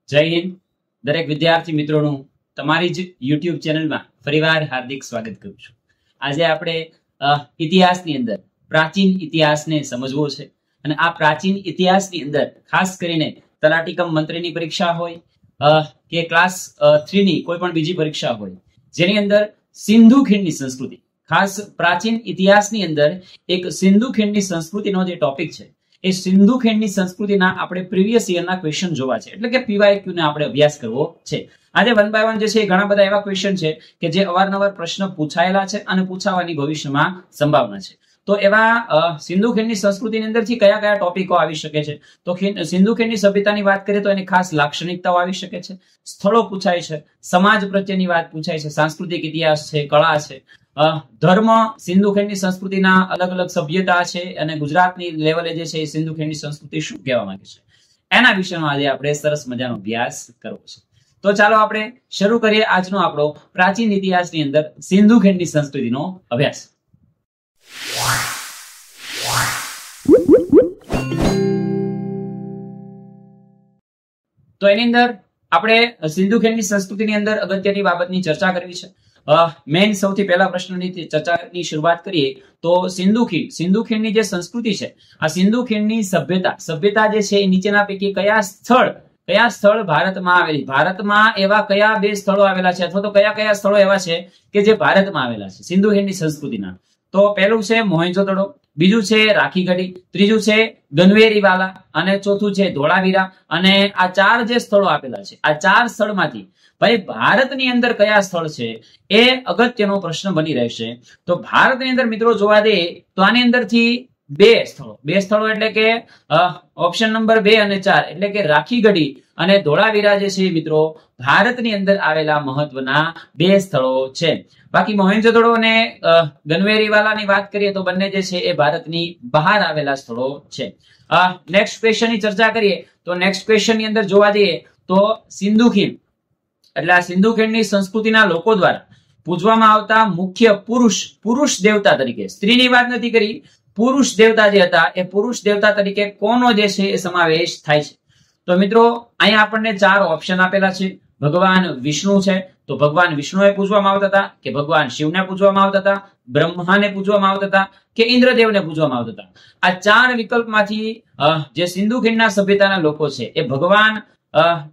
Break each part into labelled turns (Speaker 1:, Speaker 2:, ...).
Speaker 1: જય હિન્દ. દરેક વિદ્યાર્થી મિત્રોનું તમારી જ યુટ્યુબ ચેનલમાં ફરીવાર હાર્દિક સ્વાગત કરું છું. આજે આપણે ઇતિહાસની અંદર પ્રાચીન ઇતિહાસને સમજવો છે અને આ પ્રાચીન ઇતિહાસની અંદર ખાસ કરીને તલાટી કમ મંત્રીની પરીક્ષા હોય કે ક્લાસ 3 ની કોઈ પણ બીજી પરીક્ષા હોય જેની અંદર સિંધુ ખીણની સંસ્કૃતિ, ખાસ પ્રાચીન ઇતિહાસની અંદર એક સિંધુ ખીણની સંસ્કૃતિનો જે ટોપિક છે એ સિંધુ ખીણની સંસ્કૃતિના આપણે પ્રીવિયસ યરના ક્વેશ્ચન જોવા છે, એટલે કે પીવાયક્યુ ને આપણે અભ્યાસ કરવો છે. આજે 1 બાય 1 જે છે એ ઘણા બધા એવા ક્વેશ્ચન છે કે જે અવારનવાર પ્રશ્ન પૂછાયેલા છે અને પૂછાવાની ભવિષ્યમાં સંભાવના છે. તો એવા સિંધુ ખીણની સંસ્કૃતિની અંદરથી કયા કયા ટોપિકો આવી શકે છે? તો સિંધુ ખીણની સભ્યતાની વાત કરીએ તો એની ખાસ લાક્ષણિકતાઓ આવી શકે છે, સ્થળો પૂછાય છે, સમાજ પ્રત્યેની વાત પૂછાય છે, સાંસ્કૃતિક ઇતિહાસ છે, કળા છે, ધર્મ, સિંધુ ખીણની સંસ્કૃતિના અલગ અલગ સભ્યતા છે અને ગુજરાતની લેવલે જે છે એ સિંધુ ખીણની સંસ્કૃતિ શું કહેવા માંગે છે એના વિશેનો આજે આપણે સરસ મજાનો અભ્યાસ કરવો છે. તો ચાલો આપણે શરૂ કરીએ આજનો આપણો પ્રાચીન ઇતિહાસની અંદર સિંધુ ખીણની સંસ્કૃતિનો અભ્યાસ. તો એની અંદર આપણે સિંધુ ખીણની સંસ્કૃતિની અંદર અગત્યની બાબતની ચર્ચા કરવી છે. મેઇન સૌથી પહેલા પ્રશ્નની ચર્ચાની શરૂઆત કરીએ તો સિંધુ ખીણની જે સંસ્કૃતિ છે, આ સિંધુ ખીણની સભ્યતા જે છે એ નીચેના પૈકી કયા સ્થળ ભારતમાં આવેલી, ભારતમાં એવા કયા 2 સ્થળો આવેલા છે અથવા તો કયા સ્થળો એવા છે કે જે ભારતમાં આવેલા છે સિંધુ ખીણની સંસ્કૃતિના? તો પહેલું છે મોહેંજો-દડો, બીજું છે રાખીગઢી, ત્રીજું છે ગનવેરીવાલા અને ચોથું છે ધોળાવીરા. અને આ 4 જે સ્થળો આપેલા છે, આ 4 સ્થળમાંથી ભાઈ ભારતની અંદર કયા સ્થળ છે એ અગત્યનો પ્રશ્ન બની રહેશે. તો ભારતની અંદર મિત્રો જોવા દઈએ તો આની અંદરથી 2 સ્થળો એટલે કે ઓપ્શન નંબર 2 અને 4 એટલે કે રાખીગઢી અને ધોળાવીરા જે છે મિત્રો ભારતની અંદર આવેલા મહત્વના 2 સ્થળો છે. બાકી મોહેંજો-દડો અને ગનવેરીવાલાની વાત કરીએ તો બંને જે છે એ ભારતની બહાર આવેલા સ્થળો છે. નેક્સ્ટ ક્વેશ્ચન ની ચર્ચા કરીએ તો નેક્સ્ટ ક્વેશ્ચન ની અંદર જોવા જઈએ તો સિંધુ ખીણ એટલે આ સિંધુ ખીણની સંસ્કૃતિના લોકો દ્વારા પૂજવામાં આવતા મુખ્ય પુરુષ દેવતા તરીકે, સ્ત્રીની વાત નથી કરી, પુરુષ દેવતા જે હતા એ પુરુષ દેવતા તરીકે કોનો જે છે એ સમાવેશ થાય છે? તો મિત્રો અહીંયા આપણને 4 ઓપ્શન આપેલા છે. ભગવાન વિષ્ણુ છે તો ભગવાન વિષ્ણુએ પૂજવામાં આવતા હતા, કે ભગવાન શિવને પૂજવામાં આવતા હતા, બ્રહ્માને પૂજવામાં આવતા હતા, કે ઇન્દ્રદેવને પૂજવામાં આવતા હતા. આ 4 વિકલ્પમાંથી જે સિંધુ ખીણના સભ્યતાના લોકો છે એ ભગવાન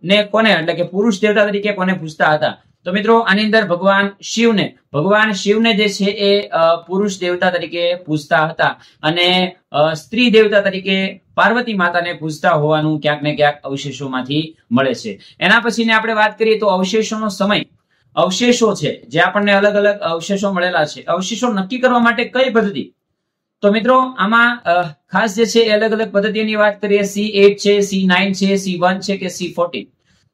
Speaker 1: ને કોને એટલે કે પુરુષ દેવતા તરીકે કોને પૂજતા હતા? તો મિત્રો આની અંદર ભગવાન શિવને જે છે એ પુરુષ દેવતા તરીકે પૂજતા હતા અને સ્ત્રી દેવતા તરીકે પાર્વતી માતાને પૂજતા હોવાનું ક્યાંક ને ક્યાંક અવશેષોમાંથી મળે છે. એના પછીને આપણે વાત કરીએ તો અવશેષોનો સમય, અવશેષો છે જે આપણને અલગ અલગ અવશેષો મળેલા છે, અવશેષો નક્કી કરવા માટે કઈ પદ્ધતિ? તો મિત્રો આમાં ખાસ જે છે એ અલગ અલગ પદ્ધતિની વાત કરીએ, C8 છે, C9 છે, C1 છે કે C14.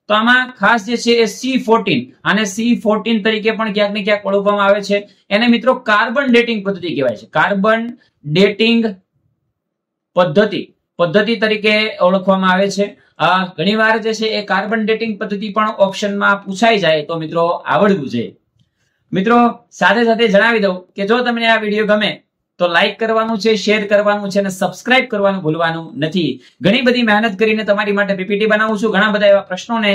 Speaker 1: તો આમાં ખાસ જે છે એ C14 અને C14 તરીકે પણ ક્યાંક ને ક્યાંક ઓળખવામાં આવે છે. એને મિત્રો કાર્બન ડેટિંગ પદ્ધતિ કહેવાય છે. કાર્બન ડેટિંગ પદ્ધતિ તરીકે ઓળખવામાં આવે છે. ઘણીવાર જે છે એ કાર્બન ડેટિંગ પદ્ધતિ પણ ઓપ્શનમાં પૂછાઈ જાય તો મિત્રો આવડવું જોઈએ. મિત્રો સાથે સાથે જણાવી દઉં કે જો તમને આ વિડીયો ગમે તો લાઈક કરવાનું છે, શેર કરવાનું છે અને સબસ્ક્રાઇબ કરવાનું ભૂલવાનું નથી. ઘણી બધી મહેનત કરીને તમારી માટે પીપીટી બનાવું છું, ઘણા બધા એવા પ્રશ્નોને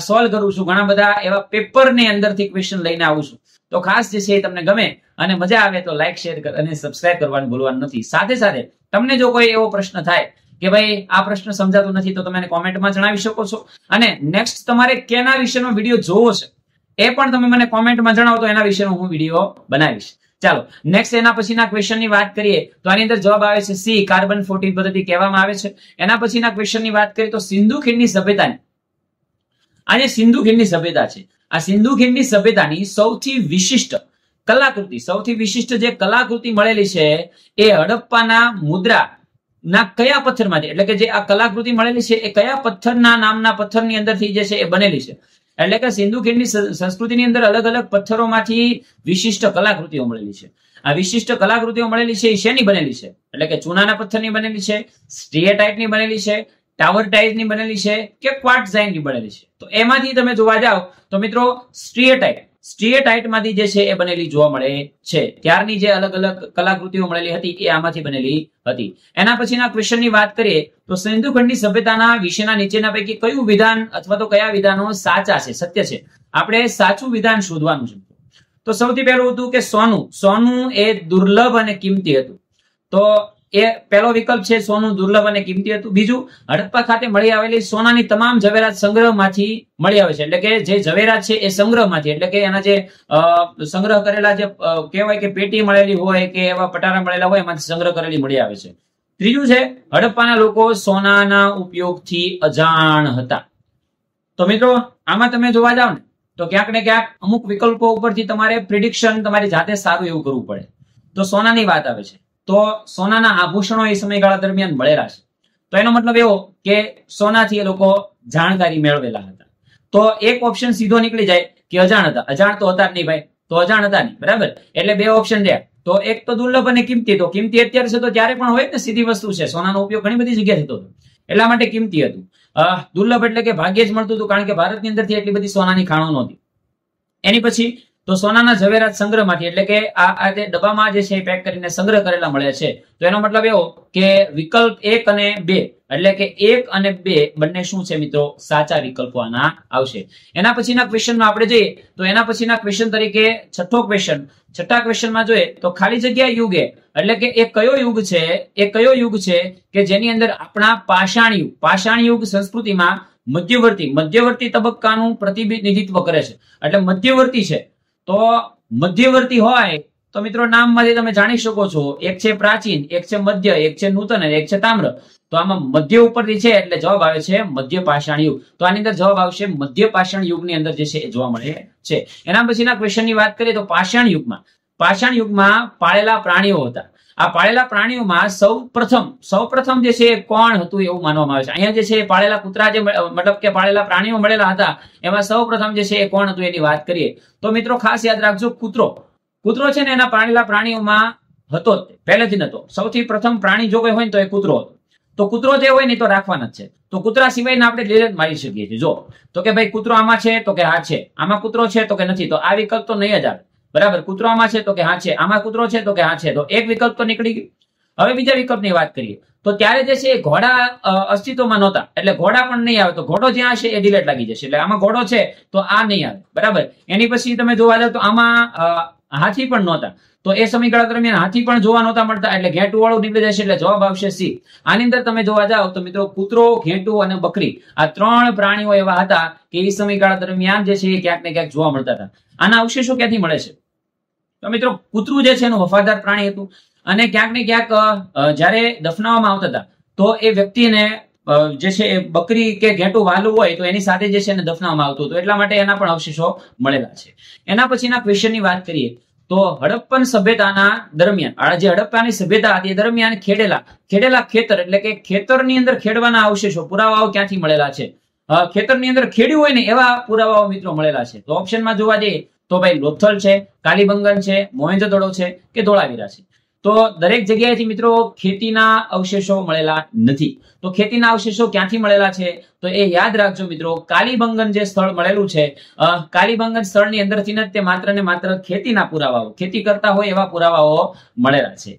Speaker 1: સોલ્વ કરું છું, ઘણા બધા એવા પેપરની અંદરથી ક્વેશ્ચન લઈને આવું છું. તો ખાસ જે છે તમને ગમે અને મજા આવે તો લાઈક, શેર અને સબસ્ક્રાઇબ કરવાનું ભૂલવાનું નથી. સાથે સાથે તમને જો કોઈ એવો પ્રશ્ન થાય કે ભાઈ આ પ્રશ્ન સમજાતો નથી તો તમે કોમેન્ટમાં જણાવી શકો છો. અને નેક્સ્ટ તમારે કેના વિશેનો વિડીયો જોવો છે એ પણ તમે મને કોમેન્ટમાં જણાવો તો એના વિશેનો હું વિડીયો બનાવીશ. ચાલો નેક્સ્ટ એના પછીના ક્વેશ્ચનની વાત કરીએ તો આની અંદર જવાબ આવે છે સી, કાર્બન 14 પદ્ધતિ કહેવામાં આવે છે. એના પછીના ક્વેશ્ચનની વાત કરીએ તો સિંધુ ખીણની સભ્યતાની, આ જે સિંધુ ખીણની સભ્યતા છે, આ સિંધુ ખીણની સભ્યતાની સૌથી વિશિષ્ટ જે કલાકૃતિ મળેલી છે એ હડપ્પાના મુદ્રા ના કયા પથ્થરમાંથી, એટલે કે જે આ કલાકૃતિ મળેલી છે એ કયા પથ્થરના નામના પથ્થરની અંદરથી જે છે એ બનેલી છે? એટલે કે સિંધુ ખીણની સંસ્કૃતિની અંદર અલગ અલગ પથ્થરોમાંથી વિશિષ્ટ કલાકૃતિઓ મળેલી છે. આ વિશિષ્ટ કલાકૃતિઓ મળેલી છે એ શેની બનેલી છે? એટલે કે ચૂનાના પથ્થરની બનેલી છે, સ્ટ્રિએટાઇટની બનેલી છે, ટાવરટાઇટની બનેલી છે કે ક્વાર્ટઝાઇનની બનેલી છે? તો એમાંથી તમે જોવા જાઓ તો મિત્રો સ્ટ્રિએટાઇટ સ્ટીએટાઇટમાંથી જે છે એ બનેલી જોવા મળે છે. ત્યારની જે અલગ અલગ કલાકૃતિઓ મળેલી હતી એ આમાંથી બનેલી હતી. એના પછીના ક્વેશ્ચનની વાત કરીએ તો સિંધુ ખંડની સભ્યતાના વિશેના નીચેના પૈકી કયું વિધાન અથવા તો કયા વિધાનો સાચા છે, સત્ય છે? આપણે સાચું વિધાન શોધવાનું છે. તો સૌથી પહેલું હતું કે સોનું એ દુર્લભ અને કિંમતી હતું. તો એ પહેલો વિકલ્પ છે, સોનું દુર્લભ અને કિંમતી હતું. બીજું, હડપ્પા ખાતે મળી આવેલી સોનાની તમામ ઝવેરાત સંગ્રહમાંથી મળી આવે છે, એટલે કે જે ઝવેરાત છે એ સંગ્રહમાંથી, એટલે કે એના જે સંગ્રહ કરેલા જે કહેવાય કે પેટી મળેલી હોય કે એવા પટારા મળેલા હોય એમાંથી સંગ્રહ કરેલી મળી આવે છે. ત્રીજું છે, હડપ્પાના લોકો સોનાના ઉપયોગથી અજાણ હતા. તો મિત્રો આમાં તમે જોવા જાવ ને તો ક્યાંક ને ક્યાંક અમુક વિકલ્પો ઉપરથી તમારે પ્રિડિક્શન તમારી જાતે સારું એવું કરવું પડે. તો સોનાની વાત આવે છે તો સોનાના આભૂષણો એ સમયગાળા દરમિયાન મળેલા છે. તો એનો મતલબ એવો કે સોનાથી એ લોકો જાણકારી મેળવેલા હતા. તો એક ઓપ્શન સીધો નીકળી જાય કે અજાણ હતા. અજાણ તો હતા જ નહીં ભાઈ, તો અજાણ હતા નહીં, બરાબર. એટલે બે ઓપ્શન રહ્યા. તો એક તો દુર્લભ અને કિંમતી. તો કિંમતી અત્યારે છે તો ત્યારે પણ હોય ને, સીધી વસ્તુ છે. સોનાનો ઉપયોગ ઘણી બધી જગ્યાએ થતો હતો, એટલા માટે કિંમતી હતું. દુર્લભ એટલે કે ભાગ્યે જ મળતું હતું, કારણ કે ભારતની અંદરથી એટલી બધી સોનાની ખાણો નહોતી. એની પછી તો સોનાના ઝવેરાત સંગ્રહમાંથી, એટલે કે આ જે ડબ્બામાં જે છે પેક કરીને સંગ્રહ કરેલા મળે છે. તો એનો મતલબ એવો કે વિકલ્પ 1 અને 2, એટલે કે 1 અને 2 બંને શું છે મિત્રો? સાચા વિકલ્પો આના આવશે. એના પછીના ક્વેશ્ચનમાં આપણે જોઈએ તો એના પછીના ક્વેશ્ચન તરીકે છઠ્ઠા ક્વેશ્ચનમાં જોઈએ તો ખાલી જગ્યા યુગે, એટલે કે એ કયો યુગ છે કે જેની અંદર આપણા પાષાણ યુગ સંસ્કૃતિમાં મધ્યવર્તી તબક્કાનું પ્રતિનિધિત્વ કરે છે. એટલે મધ્યવર્તી છે. તો મધ્યવર્તી હોય તો મિત્રો નામમાંથી તમે જાણી શકો છો, એક છે પ્રાચીન, એક છે મધ્ય, એક છે નૂતન અને એક છે તામ્ર. તો આમાં મધ્ય ઉપરથી છે એટલે જવાબ આવે છે મધ્ય પાષાણ યુગ. તો આની અંદર જવાબ આવશે મધ્ય પાષાણ યુગની અંદર જે છે એ જોવા મળે છે. એના પછીના ક્વેશ્ચનની વાત કરીએ તો પાષાણ યુગમાં પાળેલા પ્રાણીઓ હતા. આ પાળેલા પ્રાણીઓમાં સૌપ્રથમ જે છે કોણ હતું એવું માનવામાં આવે છે. અહીંયા જે છે પાળેલા કૂતરા, જે મતલબ કે પાળેલા પ્રાણીઓ મળેલા હતા એમાં સૌપ્રથમ જે છે એ કોણ હતું એની વાત કરીએ તો મિત્રો ખાસ યાદ રાખજો, કૂતરો છે ને એના પાળેલા પ્રાણીઓમાં હતો જ, પહેલેથી નતો. સૌથી પ્રથમ પ્રાણી જો કોઈ હોય ને તો એ કૂતરો હતો. તો કૂતરો જે હોય ને તો રાખવાના જ છે. તો કૂતરા સિવાયના આપણે લીલે મારી શકીએ છીએ. જો તો કે ભાઈ કૂતરો આમાં છે તો કે હા છે, આમાં કૂતરો છે તો કે નથી. તો આ વિકલ્પ તો નહીં જ આવે, બરાબર. કૂતરો આમાં છે તો કે હા છે, આમાં કૂતરો છે તો કે હા છે. તો એક વિકલ્પ તો નીકળી ગયું. હવે બીજા વિકલ્પની વાત કરીએ તો ત્યારે જે છે ઘોડા અસ્તિત્વમાં નહોતા, એટલે ઘોડા પણ નહીં આવે. તો ઘોડો જ્યાં હશે એ ડિલેટ લાગી જશે, એટલે આમાં ઘોડો છે તો આ નહીં આવે, બરાબર. એની પછી તમે જોવા જાવ તો આમાં હાથી પણ નહોતા. તો એ સમયગાળા દરમિયાન હાથી પણ જોવા નહોતા મળતા, એટલે ઘેટું વાળું નીકળી જશે, એટલે જવાબ આવશે સી. આની અંદર તમે જોવા જાવ તો મિત્રો કૂતરો, ઘેટું અને બકરી આ 3 પ્રાણીઓ એવા હતા કે એ સમયગાળા દરમિયાન જે છે એ ક્યાંક ને ક્યાંક જોવા મળતા હતા. આના અવશેષો ક્યાંથી મળે છે? તો મિત્રો કૂતરું જે છે એનું વફાદાર પ્રાણી હતું અને ક્યાંક ને ક્યાંક જયારે દફનાવવામાં આવતા હતા તો એ વ્યક્તિને જે છે એ બકરી કે ઘેટું વાલું હોય તો એની સાથે જે છે એને દફનાવવામાં આવતું હતું, એટલા માટે એના પણ અવશેષો મળેલા છે. એના પછીના ક્વેશ્ચનની વાત કરીએ તો હડપ્પન સભ્યતાના દરમિયાન, જે હડપ્પાની સભ્યતા હતી એ દરમિયાન ખેડેલા ખેતર, એટલે કે ખેતરની અંદર ખેડવાના અવશેષો, પુરાવાઓ ક્યાંથી મળેલા છે? ખેતરની અંદર ખેડ્યું હોય ને એવા પુરાવાઓ મિત્રો મળેલા છે. તો ઓપ્શનમાં જોવા જઈએ તો ભાઈ લોથલ છે, કાલીબંગન છે, મોહેંજો-દડો છે કે ધોળાવીરા છે. તો દરેક જગ્યાએથી મિત્રો ખેતીના અવશેષો મળેલા નથી. તો ખેતીના અવશેષો ક્યાંથી મળેલા છે? તો એ યાદ રાખજો મિત્રો, કાલીબંગન જે સ્થળ મળેલું છે, કાલીબંગન સ્થળની અંદરથી જ તે માત્ર ને માત્ર ખેતીના પુરાવાઓ, ખેતી કરતા હોય એવા પુરાવાઓ મળેલા છે.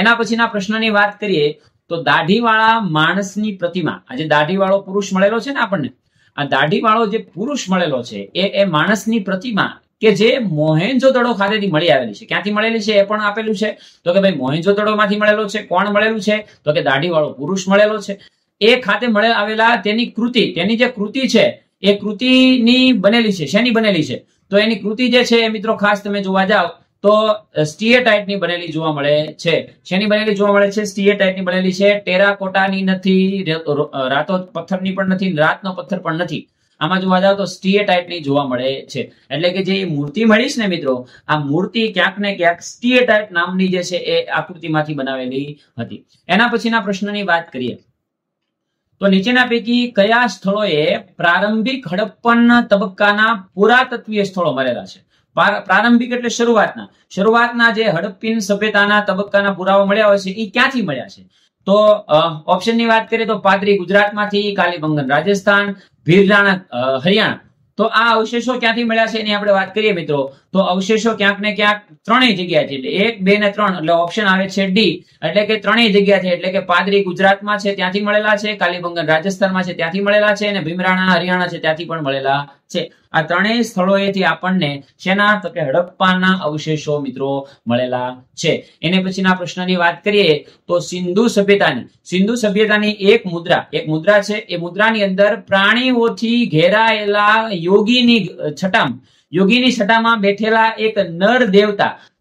Speaker 1: એના પછીના પ્રશ્નની વાત કરીએ તો દાઢીવાળા માણસની પ્રતિમા, આ જે દાઢીવાળો પુરુષ મળેલો છે ને આપણને, આ દાઢીવાળો જે પુરુષ મળેલો છે એ માણસની પ્રતિમા કે જે મોહેંજો-દડો ખાતેથી મળી આવેલી છે. ક્યાંથી મળેલી છે એ પણ આપેલું છે. તો કે ભાઈ મોહેંજો-દડો માંથી મળેલો છે. કોણ મળેલું છે? તો કે દાઢીવાળો પુરુષ મળેલો છે. એ ખાતે મળે આવેલા તેની જે કૃતિ છે એ કૃતિની બનેલી છે. શેની બનેલી છે? તો એની કૃતિ જે છે એ મિત્રો ખાસ તમે જોવા જાવ તો સ્ટીએટાઇટની બનેલી જોવા મળે છે. શેની બનેલી જોવા મળે છે? સ્ટીએટાઇટની બનેલી છે. ટેરાકોટાની નથી, રાતો પથ્થરની પણ નથી, રાતનો પથ્થર પણ નથી. આમાં જોવા જાવ તો સ્ટીએટાઇટની જોવા મળે છે. એટલે કે જે મૂર્તિ મળી છે ને મિત્રો, આ મૂર્તિ ક્યાંક ને ક્યાંક સ્ટીએટાઇટ નામની જે છે એ આકૃતિમાંથી બનાવેલી હતી. એના પછીના પ્રશ્નની વાત કરીએ તો નીચેના પૈકી કયા સ્થળોએ પ્રારંભિક હડપ્પન તબક્કાના પુરાતત્વીય સ્થળો મળેલા છે? પ્રારંભિક એટલે શરૂઆતના જે હડપ્પીન સભ્યતાના તબક્કાના પુરાવા મળ્યા હોય છે એ ક્યાંથી મળ્યા છે? તો ઓપ્શનની વાત કરીએ તો પાદરી ગુજરાતમાંથી, કાલીબંગન રાજસ્થાન, ભીરરાણા હરિયાણા. તો આ અવશેષો ક્યાંથી મળ્યા છે એની આપણે વાત કરીએ મિત્રો, તો અવશેષો ક્યાંક ને ક્યાંક ત્રણેય જગ્યાએથી, એટલે 1, 2 ને 3, એટલે ઓપ્શન આવે છે ડી, એટલે કે ત્રણેય જગ્યાથી, એટલે કે પાદરી ગુજરાતમાં છે ત્યાંથી મળેલા છે, કાલીબંગન રાજસ્થાનમાં છે ત્યાંથી મળેલા છે, અને ભીમરાણા હરિયાણા છે ત્યાંથી પણ મળેલા છે. આ ત્રણેય સ્થળોએથી આપણને શેના, તો કે હડપ્પાના અવશેષો મિત્રો મળેલા છે. એને પછીના પ્રશ્નની વાત કરીએ તો સિંધુ સભ્યતાની એક મુદ્રા છે. એ મુદ્રાની અંદર પ્રાણીઓથી ઘેરાયેલા યોગીની છટામાં બેઠેલા એક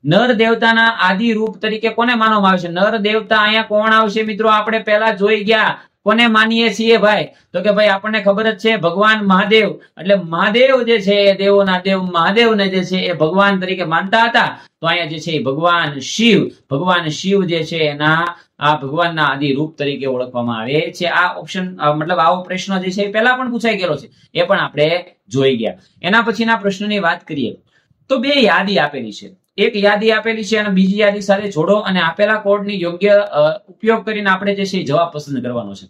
Speaker 1: નર દેવતાના આદિ રૂપ તરીકે કોને માનવામાં આવે છે? નર દેવતા અહીંયા કોણ આવશે મિત્રો? આપણે પહેલા જોઈ ગયા, કોને માનીએ છીએ ભાઈ? તો કે ભાઈ આપણને ખબર જ છે, ભગવાન મહાદેવ. એટલે મહાદેવ જે છે એ દેવોના દેવ મહાદેવને જે છે એ ભગવાન તરીકે માનતા હતા. તો અહીંયા જે છે એ ભગવાન શિવ જે છે એના આ ભગવાનના આદિ રૂપ તરીકે ઓળખવામાં આવે છે. આ ઓપ્શન મતલબ આવો પ્રશ્ન જે છે એ પહેલા પણ પૂછાઈ ગયેલો છે, એ પણ આપણે જોઈ ગયા. એના પછીના પ્રશ્નની વાત કરીએ તો બે યાદી આપેલી છે. એક યાદી આપેલી છે અને બીજી યાદી સાથે જોડો, અને આપેલા કોડની યોગ્ય ઉપયોગ કરીને આપણે જે છે જવાબ પસંદ કરવાનો છે.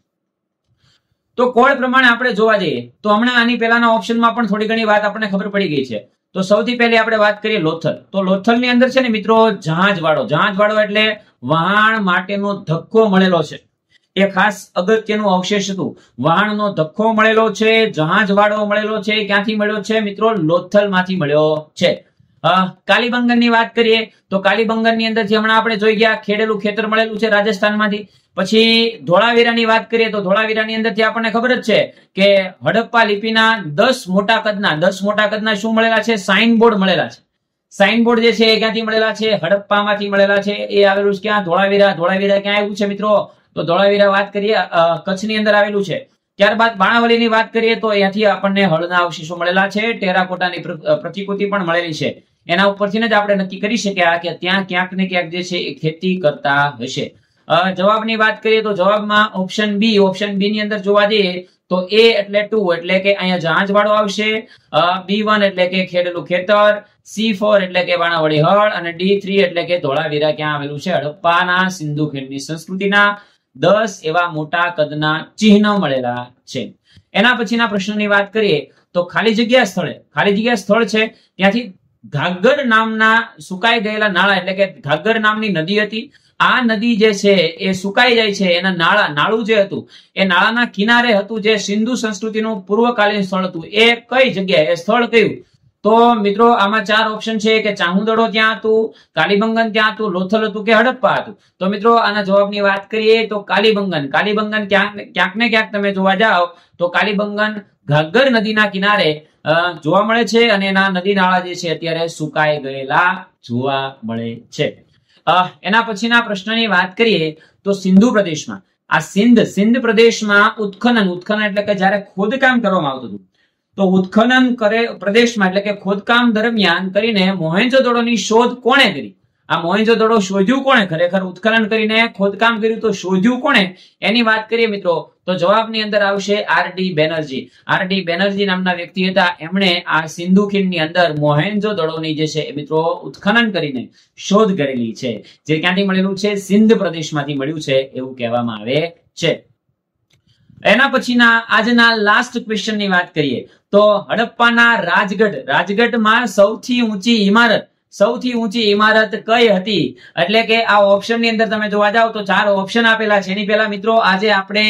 Speaker 1: તો કોડ પ્રમાણે આપણે જોવા જઈએ તો હમણાં આની પહેલાના ઓપ્શનમાં પણ થોડી ઘણી વાત આપણને ખબર પડી ગઈ છે. તો સૌથી પહેલી આપણે વાત કરીએ લોથલ. તો લોથલની અંદર છે ને મિત્રો જહાજવાળો એટલે વહાણ માટેનો ધક્કો મળેલો છે. એ ખાસ અગત્યનું અવશેષ હતું. વહાણનો ધક્કો મળેલો છે, જહાજવાળો મળેલો છે. ક્યાંથી મળ્યો છે મિત્રો? લોથલમાંથી મળ્યો છે. કાલીબંગનની વાત કરીએ તો કાલીબંગનની અંદરથી હમણાં આપણે જોઈ ગયા ખેડેલું ખેતર મળેલું છે રાજસ્થાનમાંથી. પછી ધોળાવીરાની વાત કરીએ તો ધોળાવીરાની અંદરથી આપણને ખબર જ છે કે હડપ્પા લિપિના 10 મોટા કદના શું મળેલા છે? સાઇનબોર્ડ મળેલા છે. સાઇનબોર્ડ જે છે એ ક્યાંથી મળેલા છે? હડપ્પામાંથી મળેલા છે. એ આવેલું છે ક્યાં? ધોળાવીરા ક્યાં આવ્યું છે મિત્રો? તો ધોળાવીરા વાત કરીએ કચ્છની અંદર આવેલું છે. ત્યારબાદ બાણાવલીની વાત કરીએ તો અહીંયાથી આપણને હળના અવશેષો મળેલા છે. ટેરાકોટાની પ્રતિકૃતિ પણ મળેલી છે. એના ઉપરથી જ આપણે નક્કી કરી શક્યા કે ત્યાં ક્યાંક ને ક્યાંક જે છે એ ખેતી કરતા હશે. જવાબની વાત કરીએ તો જવાબમાં ઓપ્શન બી ની અંદર જોવા જઈએ તો A એટલે 2 એટલે કે અહીંયા જહાજવાળો આવશે, B1 એટલે કે ખેડેલું ખેતર, C4 એટલે કે બાણાવળી હળ, અને D3 એટલે કે ધોળાવીરા ક્યાં આવેલું છે? હડપ્પાના સિંધુ ખીણની સંસ્કૃતિના 10 એવા મોટા કદના ચિહ્ન મળેલા છે. એના પછીના પ્રશ્નની વાત કરીએ તો ખાલી જગ્યા સ્થળ છે ત્યાંથી ઘાઘર નામના સુકાઈ ગયેલા નાળા, એટલે કે ઘાઘર નામની નદી હતી. આ નદી જે છે એ સુકાઈ જાય છે. એના નાળું જે હતું એ નાળાના કિનારે હતું, જે સિંધુ સંસ્કૃતિનું પૂર્વકાલીન સ્થળ હતું. એ કઈ જગ્યાએ, એ સ્થળ કયું? તો મિત્રો આમાં 4 ઓપ્શન છે કે ચાહુંદડો ત્યાં હતું, કાલીબંગન ત્યાં હતું, લોથલ હતું કે હડપ્પા હતું. તો મિત્રો આના જવાબની વાત કરીએ તો કાલીબંગન ક્યાંક ને ક્યાંક તમે જોવા જાઓ તો કાલીબંગન ઘાઘર નદીના કિનારે જોવા મળે છે, અને એના નદી નાળા જે છે અત્યારે સુકાઈ ગયેલા જોવા મળે છે. એના પછીના પ્રશ્નની વાત કરીએ તો સિંધુ પ્રદેશમાં સિંધ પ્રદેશમાં ઉત્ખનન એટલે કે જયારે ખોદકામ કરવામાં આવતું હતું, તો ઉત્ખનન પ્રદેશમાં એટલે કે ખોદકામ દરમિયાન કરીને મોહેન્જો-દડોની શોધ કોણે કરી? આ મોહેન્જો-દડો શોધ્યું કોણે? ખરેખર ઉત્ખનન કરીને ખોદકામ કર્યું તો શોધ્યું કોણે? એની વાત કરીએ મિત્રો તો જવાબની અંદર આવશે આર.ડી. બેનર્જી નામના વ્યક્તિ હતા. એમણે આ સિંધુ ખીણની અંદર મોહેન્જો-દડોની જે છે મિત્રો ઉત્ખનન કરીને શોધ કરેલી છે, જે ક્યાંથી મળેલું છે? સિંધ પ્રદેશમાંથી મળ્યું છે એવું કહેવામાં આવે છે. એના પછીના આજના લાસ્ટ ક્વેશ્ચનની વાત કરીએ તો હડપ્પાના રાજગઢમાં સૌથી ઊંચી ઇમારત કઈ હતી? એટલે કે આ ઓપ્શનની અંદર તમે જોવા જાવ તો 4 ઓપ્શન આપેલા છે. એની પહેલા મિત્રો આજે આપણે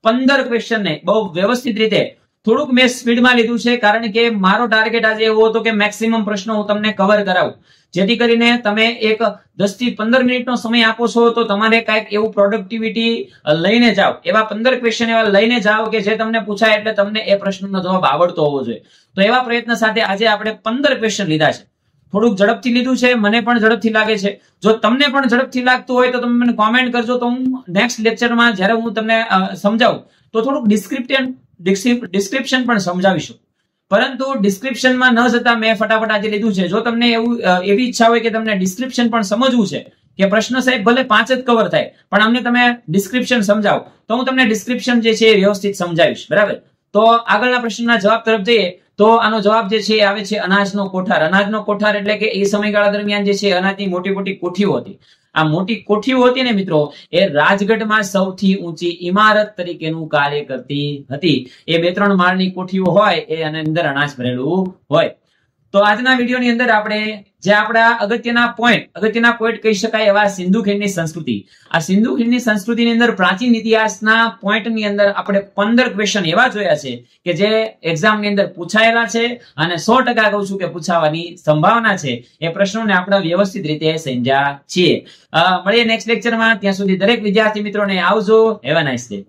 Speaker 1: 15 ક્વેશ્ચનને બહુ વ્યવસ્થિત રીતે થોડુંક મેં સ્પીડમાં લીધું છે, કારણ કે મારો ટાર્ગેટ આજે એવો હતો કે મેક્સિમમ પ્રશ્નો હું તમને કવર કરાવું, જેથી કરીને તમે એક 10 થી 15 મિનિટનો સમય આપો છો તો તમારે કઈક એવું પ્રોડક્ટિવિટી લઈને જાઓ, એવા 15 ક્વેશ્ચન એવા લઈને જાઓ કે જે તમને પૂછાય એટલે તમને એ પ્રશ્નનો જવાબ આવડતો હોવો જોઈએ. તો એવા પ્રયત્ન સાથે આજે આપણે 15 ક્વેશ્ચન લીધા છે. થોડુંક ઝડપથી લીધું છે, મને પણ ઝડપથી લાગે છે. જો તમને પણ ઝડપથી લાગતું હોય તો તમે મને કોમેન્ટ કરજો, તો હું નેક્સ્ટ લેક્ચરમાં જ્યારે હું તમને સમજાવું તો થોડુંક ડિસ્ક્રિપ્શન પણ સમજાવી શકું. પરંતુ ડિસ્ક્રિપ્શનમાં ન જતા મેં ફટાફટ આજે લીધું છે. જો તમને એવી ઈચ્છા હોય કે તમને ડિસ્ક્રિપ્શન પણ સમજવું છે, કે પ્રશ્ન સાહેબ ભલે 5 જ કવર થાય પણ અમને તમે ડિસ્ક્રિપ્શન સમજાવો, તો હું તમને ડિસ્ક્રિપ્શન જે છે એ વ્યવસ્થિત સમજાવીશ. બરાબર? તો આગળના પ્રશ્નના જવાબ તરફ જઈએ તો આનો જવાબ જે છે એ આવે છે અનાજનો કોઠાર એટલે કે એ સમયગાળા દરમિયાન જે છે અનાજની મોટી મોટી કોઠીઓ હતી. આ મોટી કોઠીઓ હતી ને મિત્રો, એ રાજગઢમાં સૌથી ઊંચી ઇમારત તરીકેનું કાર્ય કરતી હતી. એ 2-3 માળની કોઠીઓ હોય એ અને અંદર અનાજ ભરેલું હોય. તો આજના વિડીયોની અંદર આપણે જે આપણા અગત્યના પોઈન્ટ કહી શકાય એવા સિંધુ ખીણની સંસ્કૃતિ, આ સિંધુ ખીણની સંસ્કૃતિની અંદર પ્રાચીન ઇતિહાસના પોઈન્ટની અંદર આપણે 15 ક્વેશ્ચન એવા જોયા છે કે જે એક્ઝામની અંદર પૂછાયેલા છે અને 100% કહું છું કે પૂછાવાની સંભાવના છે. એ પ્રશ્નોને આપણે વ્યવસ્થિત રીતે સમજ્યા છીએ. મળીએ નેક્સ્ટ લેક્ચરમાં. ત્યાં સુધી દરેક વિદ્યાર્થી મિત્રોને આવજો. Have a nice day.